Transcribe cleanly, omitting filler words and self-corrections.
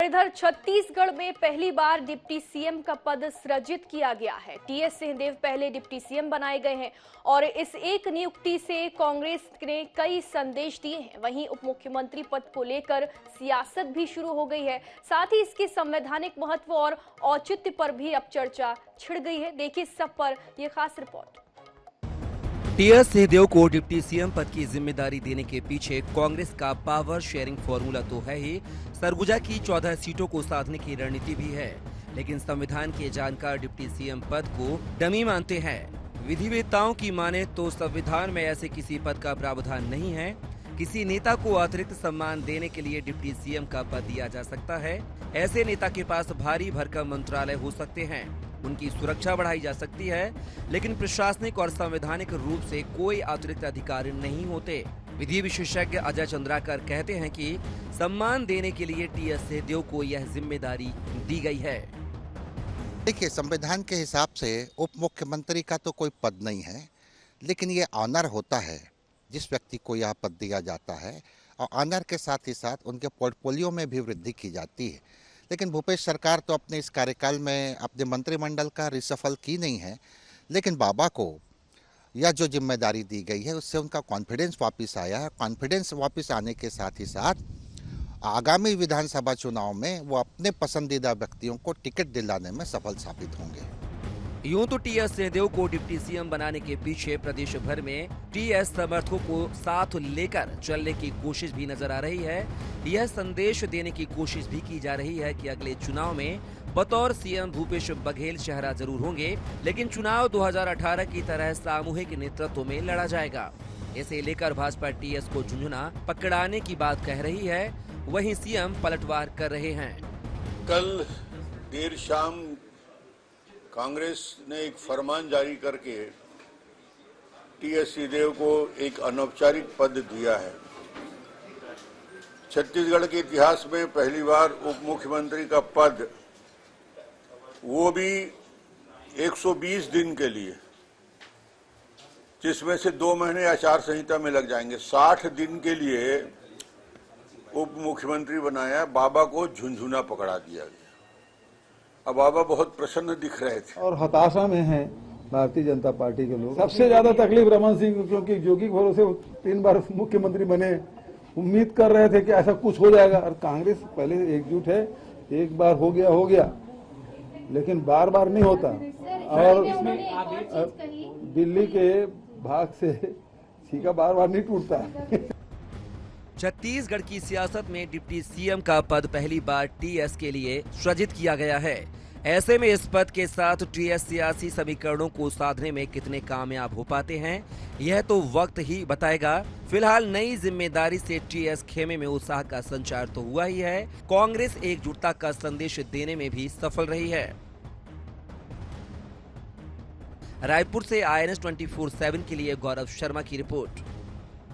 इधर छत्तीसगढ़ में पहली बार डिप्टी सीएम का पद सृजित किया गया है। टीएस सिंहदेव पहले डिप्टी सीएम बनाए गए हैं और इस एक नियुक्ति से कांग्रेस ने कई संदेश दिए हैं। वहीं उप मुख्यमंत्री पद को लेकर सियासत भी शुरू हो गई है। साथ ही इसके संवैधानिक महत्व और औचित्य पर भी अब चर्चा छिड़ गई है। देखिए सब पर यह खास रिपोर्ट। टीएस सिंहदेव को डिप्टी सीएम पद की जिम्मेदारी देने के पीछे कांग्रेस का पावर शेयरिंग फॉर्मूला तो है ही, सरगुजा की 14 सीटों को साधने की रणनीति भी है। लेकिन संविधान के जानकार डिप्टी सीएम पद को डमी मानते हैं। विधिवेत्ताओं की माने तो संविधान में ऐसे किसी पद का प्रावधान नहीं है। किसी नेता को अतिरिक्त सम्मान देने के लिए डिप्टी सीएम का पद दिया जा सकता है। ऐसे नेता के पास भारी भरकम मंत्रालय हो सकते हैं, उनकी सुरक्षा बढ़ाई जा सकती है, लेकिन प्रशासनिक और संवैधानिक रूप से कोई अतिरिक्त अधिकार नहीं होते। विधि विशेषज्ञ अजय चंद्राकर कहते हैं कि सम्मान देने के लिए टीएस सिंहदेव को यह जिम्मेदारी दी गई है। देखिए, संविधान के हिसाब से उप मुख्यमंत्री का तो कोई पद नहीं है, लेकिन ये ऑनर होता है जिस व्यक्ति को यह पद दिया जाता है, और ऑनर के साथ ही साथ उनके पोर्टफोलियो में भी वृद्धि की जाती है। लेकिन भूपेश सरकार तो अपने इस कार्यकाल में अपने मंत्रिमंडल का रिसफल की नहीं है, लेकिन बाबा को यह जो जिम्मेदारी दी गई है उससे उनका कॉन्फिडेंस वापस आया है। कॉन्फिडेंस वापस आने के साथ ही साथ आगामी विधानसभा चुनाव में वो अपने पसंदीदा व्यक्तियों को टिकट दिलाने में सफल साबित होंगे। यूं तो टीएस सिंहदेव को डिप्टी सीएम बनाने के पीछे प्रदेश भर में टीएस समर्थकों को साथ लेकर चलने की कोशिश भी नजर आ रही है। यह संदेश देने की कोशिश भी की जा रही है कि अगले चुनाव में बतौर सीएम भूपेश बघेल चेहरा जरूर होंगे, लेकिन चुनाव 2018 की तरह सामूहिक नेतृत्व में लड़ा जाएगा। इसे लेकर भाजपा टीएस को झुंझुना पकड़ाने की बात कह रही है, वहीं सीएम पलटवार कर रहे हैं। कल देर शाम कांग्रेस ने एक फरमान जारी करके टीएस सिंहदेव को एक अनौपचारिक पद दिया है। छत्तीसगढ़ के इतिहास में पहली बार उप मुख्यमंत्री का पद, वो भी 120 दिन के लिए, जिसमें से 2 महीने आचार संहिता में लग जाएंगे। 60 दिन के लिए उप मुख्यमंत्री बनाया, बाबा को झुंझुना पकड़ा दिया गया। अब बाबा बहुत प्रसन्न दिख रहे थे और हताशा में हैं भारतीय जनता पार्टी के लोग। सबसे ज्यादा तकलीफ रमन सिंह को, क्योंकि जोगी के भरोसे 3 बार मुख्यमंत्री बने, उम्मीद कर रहे थे कि ऐसा कुछ हो जाएगा। और कांग्रेस पहले एकजुट है, एक बार हो गया, लेकिन बार बार नहीं होता। और दिल्ली के भाग से छीका बार बार नहीं टूटता। छत्तीसगढ़ की सियासत में डिप्टी सीएम का पद पहली बार टीएस के लिए सृजित किया गया है। ऐसे में इस पद के साथ टीएस सियासी समीकरणों को साधने में कितने कामयाब हो पाते हैं, यह तो वक्त ही बताएगा। फिलहाल नई जिम्मेदारी से टीएस खेमे में उत्साह का संचार तो हुआ ही है, कांग्रेस एकजुटता का संदेश देने में भी सफल रही है। रायपुर से INS 24/7 के लिए गौरव शर्मा की रिपोर्ट।